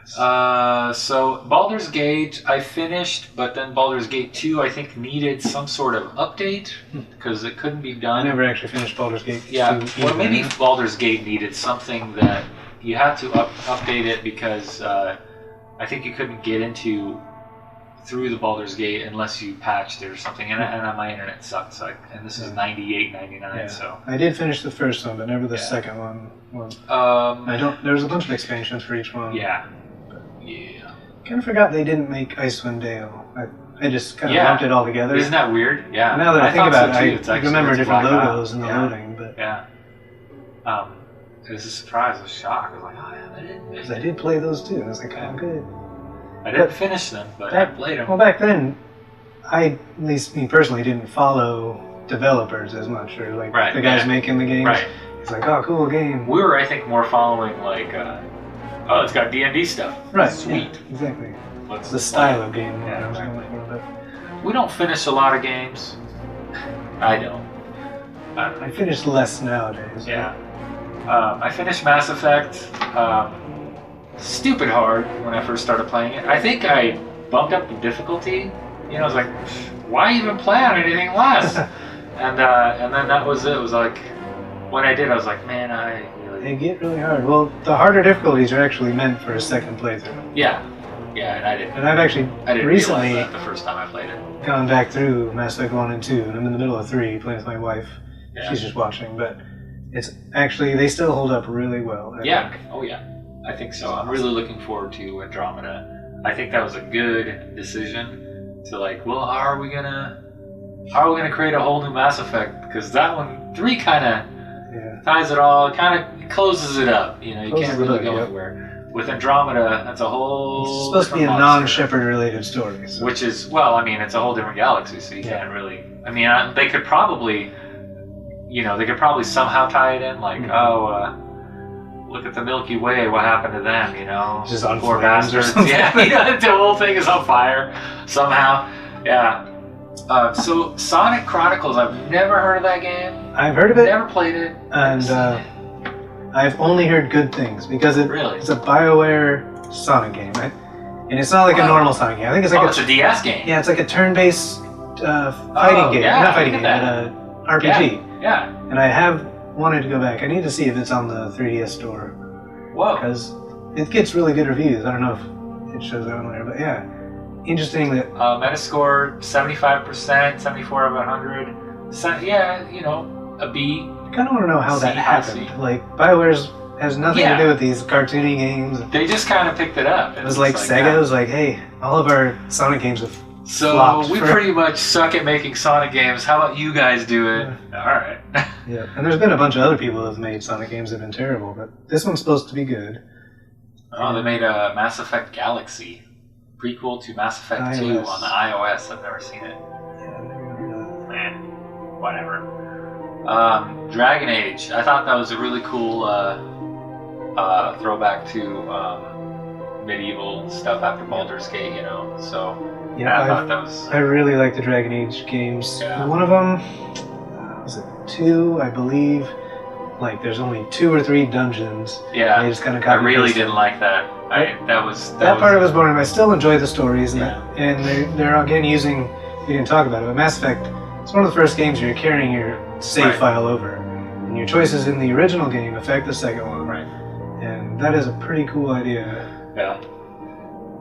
So Baldur's Gate I finished, but then Baldur's Gate 2 I think needed some sort of update because it couldn't be done. I never actually finished Baldur's Gate 2. Yeah, or maybe Baldur's Gate needed something that you had to update it because I think you couldn't get through the Baldur's Gate unless you patched it or something, and my internet sucked. And this is 98, 99, so I did finish the first one, but never the second one. There's a bunch of expansions for each one. Yeah. Kind of forgot they didn't make Icewind Dale. I just kind of lumped it all together. Isn't that weird? Yeah. Now that I think about it, I remember different logos in the loading, but it was a surprise. I was shocked. I was like, oh yeah, I didn't. Because I did play those too. I was like, oh good. I didn't finish them, but I played them. Well, back then, at least me personally, didn't follow developers as much, or like the guys making the games. Right. It's like, oh, cool game. We were, I think, more following like, oh, it's got D&D stuff. Right. Sweet. Yeah, exactly. The style of game. Yeah, exactly. We don't finish a lot of games. I don't. I finish less nowadays. Yeah. I finished Mass Effect. Stupid hard when I first started playing it. I think I bumped up the difficulty. I was like, why even play on anything less? and then that was it. It was like, when I did, I was like, man, They get really hard. Well, the harder difficulties are actually meant for a second playthrough. Yeah, and I didn't. And I've actually recently realize that the first time I played it. Gone back through Mass Effect 1 and 2, and I'm in the middle of 3 playing with my wife. Yeah. She's just watching, but it's actually, they still hold up really well. I think. Oh yeah. I think so. I'm really looking forward to Andromeda. I think that was a good decision to like, well, how are we gonna create a whole new Mass Effect? Because that one, 3 kind of ties it all, kind of closes it up. You can't really go anywhere. With Andromeda, that's a whole. It's supposed to be a non-Shepard related story. So. Which is, well, I mean, it's a whole different galaxy, so you can't really. I mean, they could probably, somehow tie it in, like, look at the Milky Way, what happened to them, Just on poor bastards. Or something. Yeah, the whole thing is on fire somehow. Yeah. So Sonic Chronicles, I've never heard of that game. I've heard of it. Never played it. And I've only heard good things because it's a BioWare Sonic game, right? And it's not like a normal Sonic game. I think it's like it's a DS game. Yeah, it's like a turn-based fighting game. Yeah, not fighting game, but RPG. Yeah. And I have wanted to go back. I need to see if it's on the 3DS store. Whoa. Because it gets really good reviews. I don't know if it shows that on there, but yeah. Interesting that... Metascore, 75%, 74 out of 100. Yeah, a B. I kind of want to know how that happened. Like, BioWare has nothing to do with these cartoony games. They just kind of picked it up. It was like Sega was like, hey, all of our Sonic games have flopped. We pretty much suck at making Sonic games. How about you guys do it? Yeah. All right. Yeah, and there's been a bunch of other people that have made Sonic games that have been terrible, but this one's supposed to be good. Oh, they made a Mass Effect Galaxy prequel to Mass Effect 2 on the iOS. I've never seen it. Yeah, I've never heard of that. Man, whatever. Dragon Age. I thought that was a really cool throwback to medieval stuff after Baldur's Gate, So yeah, I thought that was. I really like the Dragon Age games. Yeah. One of them was it 2, I believe. Like there's only 2 or 3 dungeons. Yeah, they just kind of I really didn't like that. That part of it was boring. I still enjoy the stories, and they're again using. We didn't talk about it, but Mass Effect. It's one of the first games where you're carrying your save file over, and your choices in the original game affect the second one. Right. And that is a pretty cool idea. Yeah.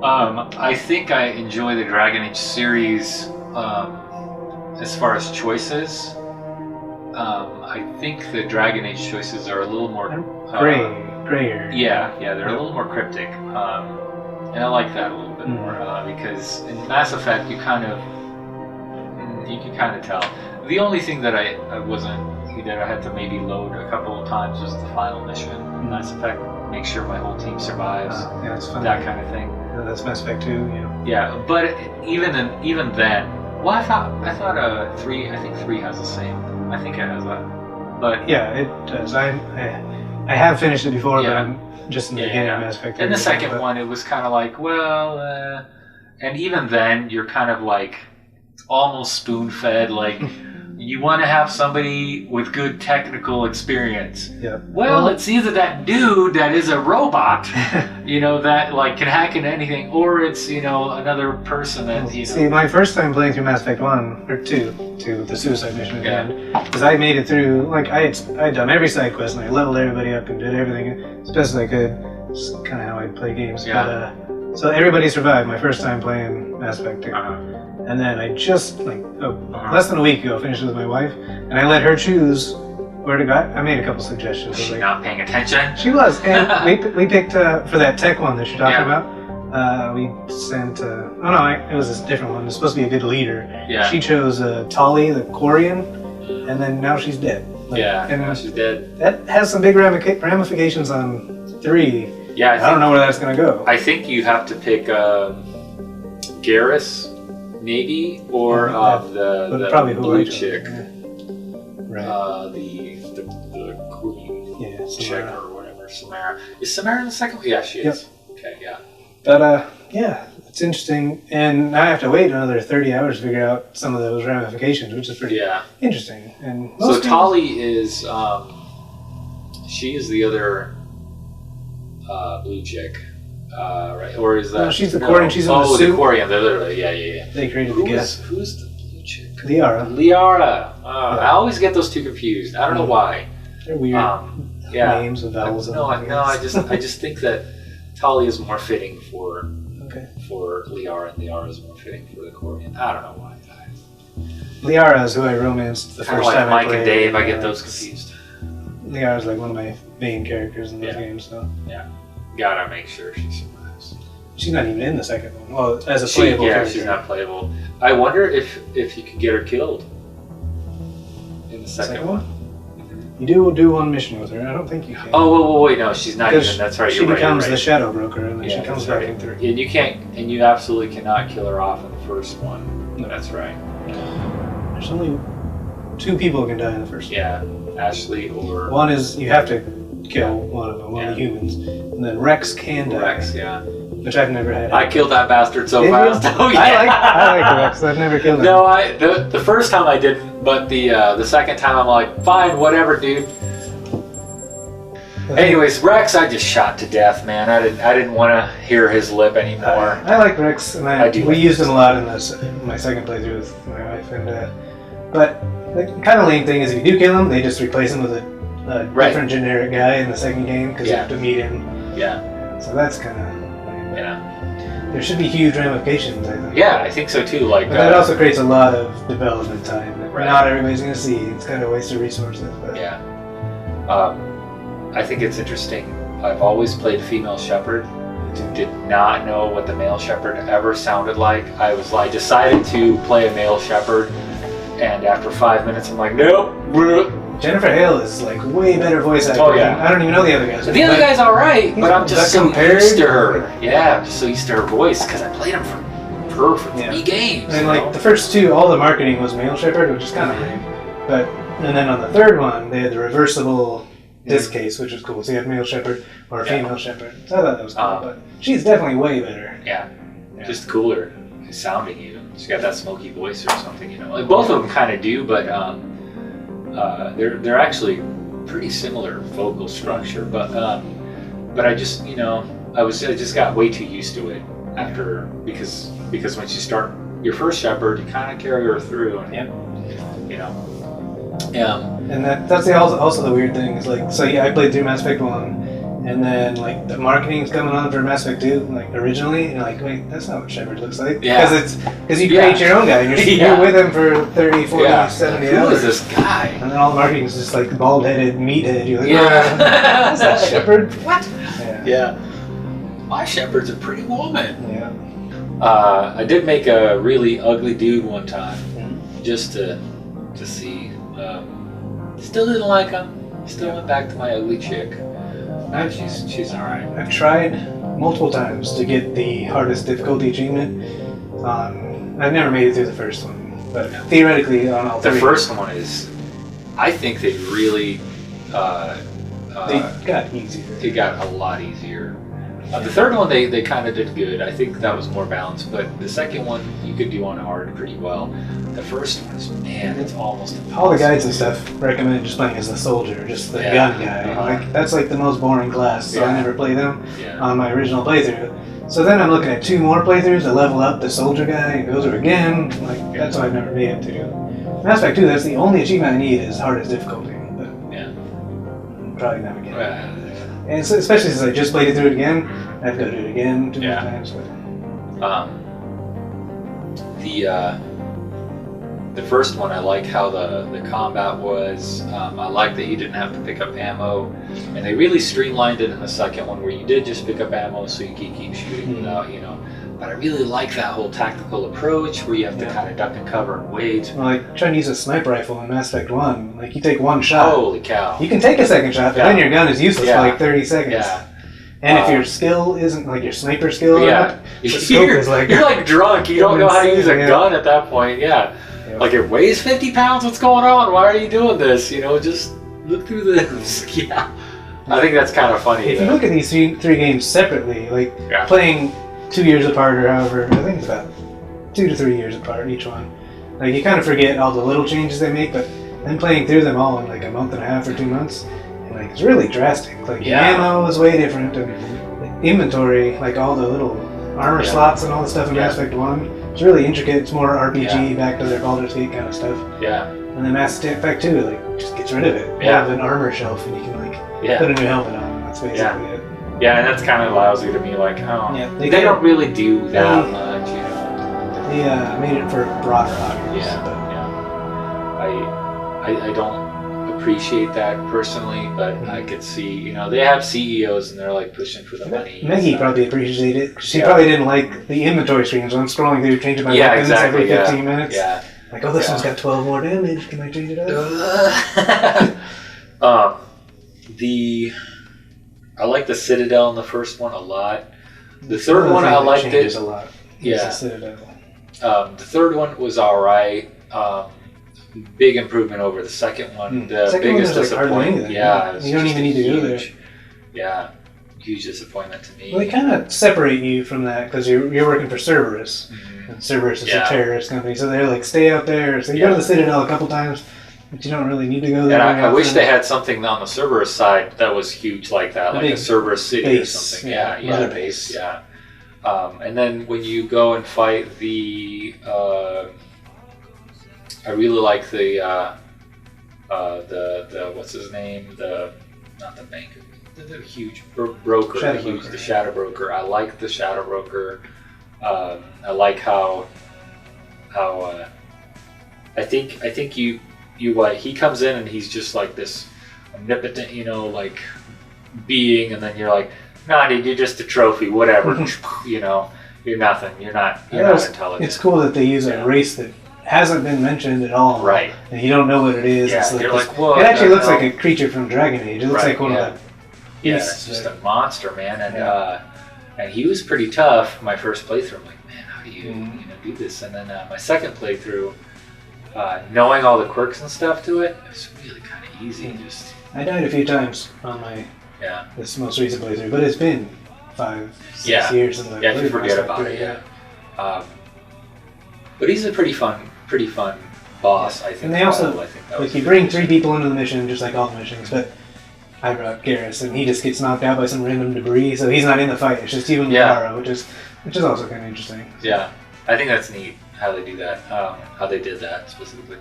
I think I enjoy the Dragon Age series as far as choices. I think the Dragon Age choices are a little more grayer. Yeah, they're a little more cryptic, and I like that a little bit more because in Mass Effect you can kind of tell. The only thing that I had to maybe load a couple of times was the final mission in Mass Effect. Make sure my whole team survives. Yeah, that's fun. That kind of thing. Yeah, that's Mass Effect 2, Yeah, but even then, well, I thought 3. I think 3 has the same. I think it has that. But yeah, it does. I have finished it before, but I'm just in the beginning of Mass Effect 3. In the second one, it was kind of like, and even then, you're kind of like almost spoon-fed, like you want to have somebody with good technical experience. Yeah. Well, it's either that dude that is a robot, you know, that like can hack into anything, or it's, you know, another person that, you know. See, my first time playing through Mass Effect 1 or 2 to the suicide mission at the end, because I made it through, like I'd done every side quest and I leveled everybody up and did everything as best as I could. It's kind of how I play games. Yeah. But so everybody survived my first time playing Mass Effect 2. And then I just, like, less than a week ago, finished with my wife, and I let her choose where to go. I made a couple suggestions. Was she not paying attention? She was, and we picked, for that tech one that you're talking about, we sent, it was a different one. It was supposed to be a good leader. Yeah. She chose Tali, the Quarian, and then now she's dead. Like, and now she's dead. That has some big ramifications on 3. Yeah, I don't know where that's going to go. I think you have to pick Garrus, maybe, or the probably blue chick. Yeah. Right. The queen chick Samara. or whatever, Samara. Is Samara in the second one? Yeah, she is. Yep. Okay, yeah. But yeah, it's interesting, and now I have to wait another 30 hours to figure out some of those ramifications, which is pretty interesting. And so Tali is, she is the other blue chick, right? Or is that? No, she's the Quarian. She's in the suit. The Quarian. They're literally, yeah. They created the guest. Who's the blue chick? Liara. Liara. I always get those two confused. I don't know why. They're weird names with vowels. I just think that Tali is more fitting for Liara, and Liara is more fitting for the Quarian. I don't know why. Liara is who I romanced the first time I played. Mike and Dave, I get those confused. Liara is like one of my main characters in those games, so. Yeah. Gotta make sure she survives. She's not even in the second one. Well, as a playable character. She's not playable. I wonder if you could get her killed in the second one. You do one mission with her. I don't think you can. Oh, wait, no, she's not even. That's right. She becomes the Shadow Broker, and then she comes back in 3. And you can't, and you absolutely cannot kill her off in the first one. No. That's right. There's only 2 people who can die in the first one. Yeah, Ashley or. One is you have to kill one of them, one of the humans, and then Rex can die. Rex, yeah. Which I've never had. I killed that bastard so fast. Oh yeah. I like Rex. I've never killed him. No, the first time I didn't, but the second time I'm like, fine, whatever, dude. Anyways, Rex, I just shot to death, man. I didn't want to hear his lip anymore. I like Rex, and we used him a lot in my second playthrough with my wife. And but the kind of lame thing is, if you do kill him, they just replace him with a different generic guy in the second game because you have to meet him. Yeah. So that's kind of lame. Yeah. There should be huge ramifications, I think. Yeah, I think so too. Like, but that also creates a lot of development time that Right. not everybody's going to see. It's kind of a waste of resources. But. Yeah. I think it's interesting. I've always played female shepherd. Did not know what the male shepherd ever sounded like. I decided to play a male shepherd, and after 5 minutes, I'm like, nope. Jennifer Hale is like way better voice actor. Oh yeah. I don't even know the other guys. The other guy's all right, but I'm just so used to her. Like, Yeah, I'm just so used to her voice because I played him for 3 games. And like the first 2, all the marketing was male shepherd, which is kind of lame. And then on the third one, they had the reversible disc case, which was cool. So you had male shepherd or female shepherd. So I thought that was cool. But she's definitely way better. Yeah, just cooler sounding even. She's got that smoky voice or something, you know. Like both of them kind of do, but they're actually pretty similar vocal structure. But I just I just got way too used to it after because once you start your first shepherd, you kind of carry her through, and you know. And that's also the weird thing is like, so yeah, I played through Mass Effect 1, and then like the marketing's coming on for Mass Effect 2, like originally, and you're like, wait, that's not what Shepard looks like. Yeah. Because you create your own guy, and you're with him for 30, 40, 70 hours. Who is this guy? And then all the marketing's just like bald-headed meathead. You're like, is that Shepard? What? Yeah. My Shepard's a pretty woman. Yeah. I did make a really ugly dude one time, just to see. Still didn't like him. Still went back to my ugly chick. She's all right. I've tried multiple times to get the hardest difficulty achievement. I've never made it through the first one, but theoretically on all 3. The first one is, I think they really they got easier. It got a lot easier. The third one they kind of did good. I think that was more balanced, but the second one you could do on hard pretty well. The first one is, man, it's almost impossible. All the guides and stuff recommend just playing as the soldier, just the gun guy. Like that's like the most boring class, so I never play them on my original playthrough. So then I'm looking at 2 more playthroughs to level up the soldier guy and go through again. Like that's what I've never made it to. Mass Effect 2, that's the only achievement I need is hardest difficulty. But probably never get it. And so, especially since I just played it through it again, I have to go do it again 2 more times. But. The first one, I like how the combat was. I like that you didn't have to pick up ammo, and they really streamlined it in the second one, where you did just pick up ammo, so you can keep shooting without, But I really like that whole tactical approach, where you have to kind of duck and cover and wait. Well, like trying to use a sniper rifle in Mass Effect 1, like you take 1 shot. Holy cow! You can take a second shot, but then your gun is useless for like 30 seconds. Yeah. And if your skill isn't like your sniper skill, the scope is like you're like drunk. You don't know how to use a gun at that point. Yeah. Like it weighs 50 pounds. What's going on? Why are you doing this? Just look through this. I think that's kind of funny. If you look at these three games separately, like playing 2 years apart or however, I think it's about 2 to 3 years apart each one. Like you kind of forget all the little changes they make, but then playing through them all in like a month and a half or 2 months, and like it's really drastic. Like the ammo is way different, and the inventory, like all the little armor slots and all the stuff in Mass Effect 1. It's really intricate. It's more RPG, back to their Baldur's Gate kind of stuff. Yeah. And then Mass Effect 2, like, just gets rid of it. You have an armor shelf, and you can like put a new helmet on. That's basically it. Yeah, and that's kind of lousy to me. Like, they don't really do that much, They made it for a broader audience. I don't appreciate that personally, but I could see, they have CEOs and they're like pushing for the money. Maggie probably appreciated it. She probably didn't like the inventory screens. So I'm scrolling through, changing my weapons every 15 minutes. Yeah. Like, oh, this one's got 12 more damage. Can I change it up? I like the Citadel in the first one a lot. The third one I liked it a lot. Yeah. The Citadel. The third one was alright. Big improvement over the second one. The biggest disappointment. You don't even need to go there. Yeah, huge disappointment to me. Well, they kind of separate you from that because you're working for Cerberus. And Cerberus is a terrorist company, so they're like, stay out there. So you go to the Citadel a couple times, but you don't really need to go there. And I wish they had something on the Cerberus side that was huge like that, like a Cerberus city or something. Mother base. Yeah. And then when you go and fight the, I really like the what's his name? Not the banker, the huge broker, the shadow broker. I like the shadow broker. I like how I think he comes in and he's just like this omnipotent, like being, and then you're like, nah, dude, you're just a trophy, whatever. You're nothing. You're not intelligent. It's cool that they use a race that hasn't been mentioned at all. Right. And you don't know what it is. Yeah, it actually looks like a creature from Dragon Age. It looks like one of the beasts. It's just a monster, man. And he was pretty tough my first playthrough. I'm like, man, how do you do this? And then my second playthrough, knowing all the quirks and stuff to it, it was really kind of easy. I died a few times on my this most recent playthrough, but it's been 5-6 years since I played. You forget about it. But he's a pretty fun boss, I think. And they also, like, you bring 3 people into the mission, just like all the missions, but I brought Garrus, and he just gets knocked out by some random debris, so he's not in the fight. It's just you and Lara, which is also kind of interesting. Yeah, I think that's neat how they do that, how they did that specifically.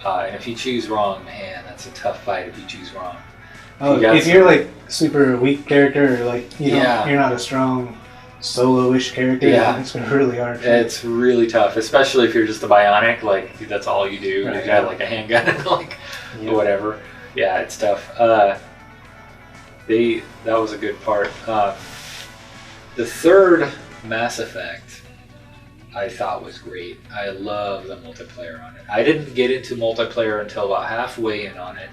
And if you choose wrong, man, that's a tough fight if you choose wrong. If you're like super weak character, or like you're not a strong solo-ish character, it's been really hard. It's really tough, especially if you're just a bionic. Like that's all you do. You have like a handgun and or whatever. Yeah, it's tough. That was a good part. The third Mass Effect, I thought was great. I love the multiplayer on it. I didn't get into multiplayer until about halfway in on it.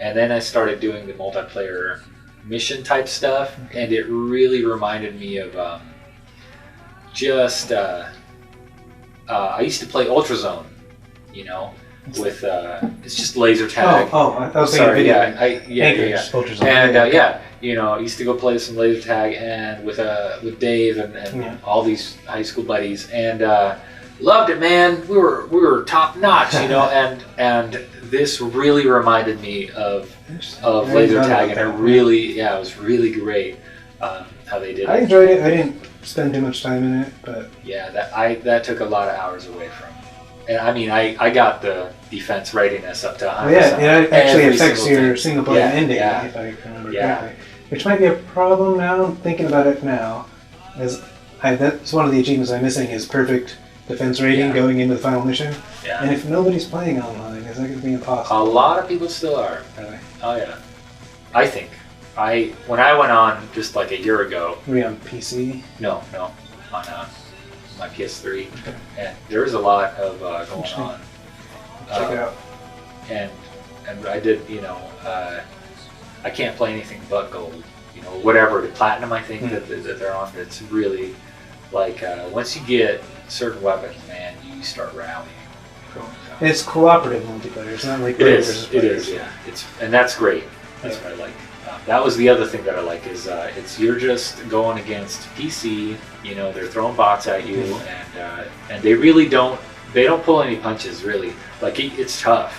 And then I started doing the multiplayer mission type stuff, and it really reminded me of I used to play Ultrazone, with it's just laser tag. I was thinking video. Soldiers and I used to go play some laser tag and with Dave and all these high school buddies, and loved it, man. We were top notch, and this really reminded me of laser tag, and it was really great how they did it. I enjoyed it. I didn't spend too much time in it, but yeah, that took a lot of hours away from. And I mean, I got the defense readiness up to 100%. It actually affects your single player ending, if I remember correctly. Which might be a problem now. Thinking about it now, that's one of the achievements I'm missing is perfect defense rating going into the final mission. Yeah. And if nobody's playing online, is that going to be impossible? A lot of people still are. Really? Oh yeah. I think when I went on just like a year ago. Were you on PC? No, on my PS3, and there is a lot of going on. Check it out. And I did, I can't play anything but gold. Whatever the platinum I think that they're on. It's really like once you get certain weapons, man, you start rallying. It's cooperative multiplayer. It's not like it is. Yeah. And that's great. That's what I like. That was the other thing that I like is you're just going against PC. They're throwing bots at you, and they really don't pull any punches really. Like it's tough,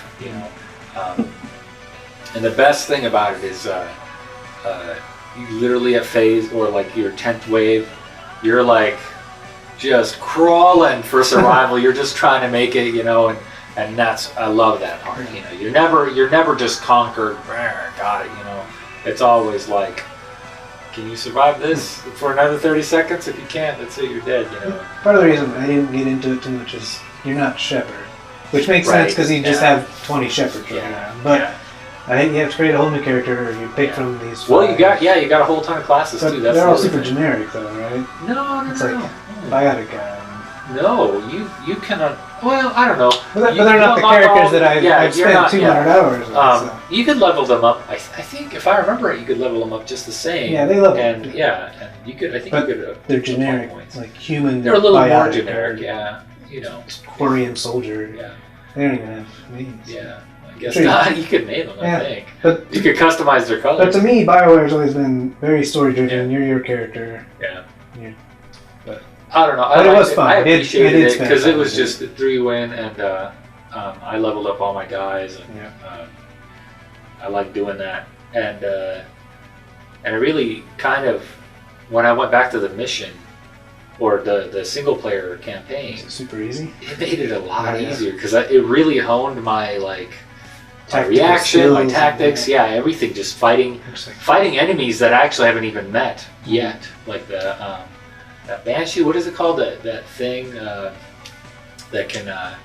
and the best thing about it is you literally at phase or like your 10th wave, you're like just crawling for survival. You're just trying to make it, and I love that part. You're never just conquered. Got it. It's always like, can you survive this for another 30 seconds? If you can't, that's it, you're dead, Part of the reason I didn't get into it too much is you're not Shepherd, which makes sense because you just have 20 Shepherds right now. But I think you have to create a whole new character, or you pick from these five. Well, you got a whole ton of classes but too. They're all super generic though, right? No. It's like Biotic guy. No, you cannot. Well, I don't know. But they're not the characters that I've spent 200 hours on. So. You could level them up. I think, if I remember right, you could level them up just the same. Yeah, they level. And you could. I think you could. They're generic, like human. They're a little more generic. Quarian soldier. Yeah. They don't even have names. Yeah. I guess not. You could name them. I think. But you could customize their colors. But to me, BioWare's always been very story driven. You're your character. Yeah. I don't know. But it was fun. I appreciated it because it was just a 3-win, and I leveled up all my guys, and I like doing that. And it really kind of, when I went back to the mission or the single player campaign, super easy. It made it a lot easier because it really honed my my reaction, skills, my tactics, everything. Just fighting enemies that I actually haven't even met yet, like the. That Banshee, what is it called? That thing that can, I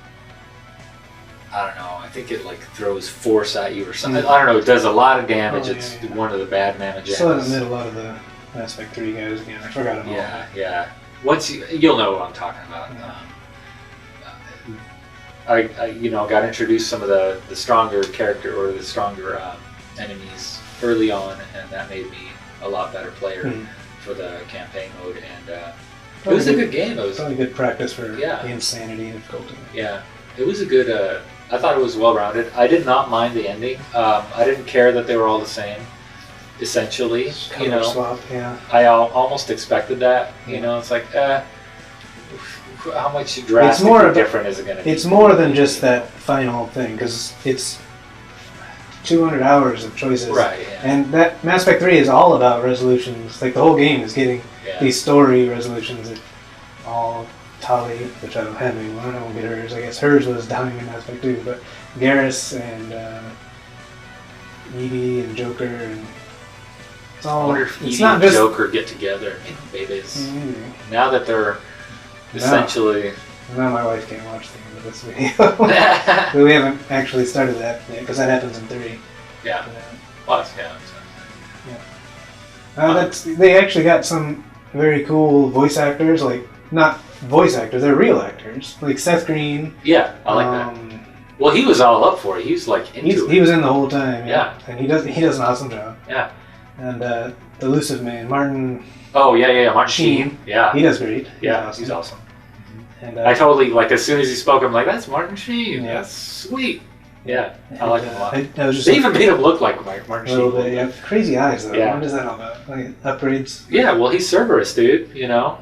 don't know, I think it throws force at you or something. I don't know, it does a lot of damage. It's one of the bad mamajas. Still haven't met a lot of the Mass Effect 3 guys again. I forgot them all. Yeah. Once you'll know what I'm talking about. I got introduced some of the stronger character or the stronger enemies early on, and that made me a lot better player. For the campaign mode, and it was a good game. It was probably good practice for the insanity and difficulty. Yeah, it was a good. I thought it was well rounded. I did not mind the ending. I didn't care that they were all the same. Essentially, swap. Yeah, I almost expected that. It's like, how much drastically different is it going to be? It's more than just that final thing because it's 200 hours of choices. Right. Yeah. And that Mass Effect 3 is all about resolutions. Like the whole game is getting these story resolutions that all Tali, which I don't have anymore, I don't get hers. I guess hers was dying in Mass Effect 2, but Garrus and Edie and Joker and it's all. I wonder if Edie and Joker get together and make babies. Now that they're essentially. Now my wife can't watch the end of this video. We haven't actually started that yet because that happens in 3. Yeah. Well, they actually got some very cool voice actors, not voice actors, they're real actors. Like Seth Green. Yeah, I like that. Well, he was all up for it. He's into it. He was in the whole time. Yeah. And he does an awesome job. Yeah. And the elusive man, Martin. Oh yeah, Martin Sheen. Yeah. He does great. He's awesome. And I totally, like, as soon as he spoke, I'm like, that's Martin Sheen. Yeah. That's sweet. Yeah, I like him a lot. I was just They even made him look like Martin a Sheen. little bit, yeah. Crazy eyes, though. Yeah. What is that all about? Like, upgrades? Yeah, well, he's Cerberus, dude, you know?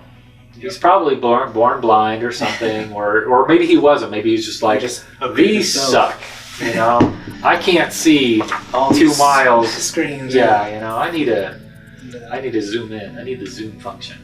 He's probably born blind or something, or maybe he wasn't. Maybe he's just like, these suck, you know? I can't see all 2 miles. screens. Yeah, you know, I need to zoom in. I need the zoom function.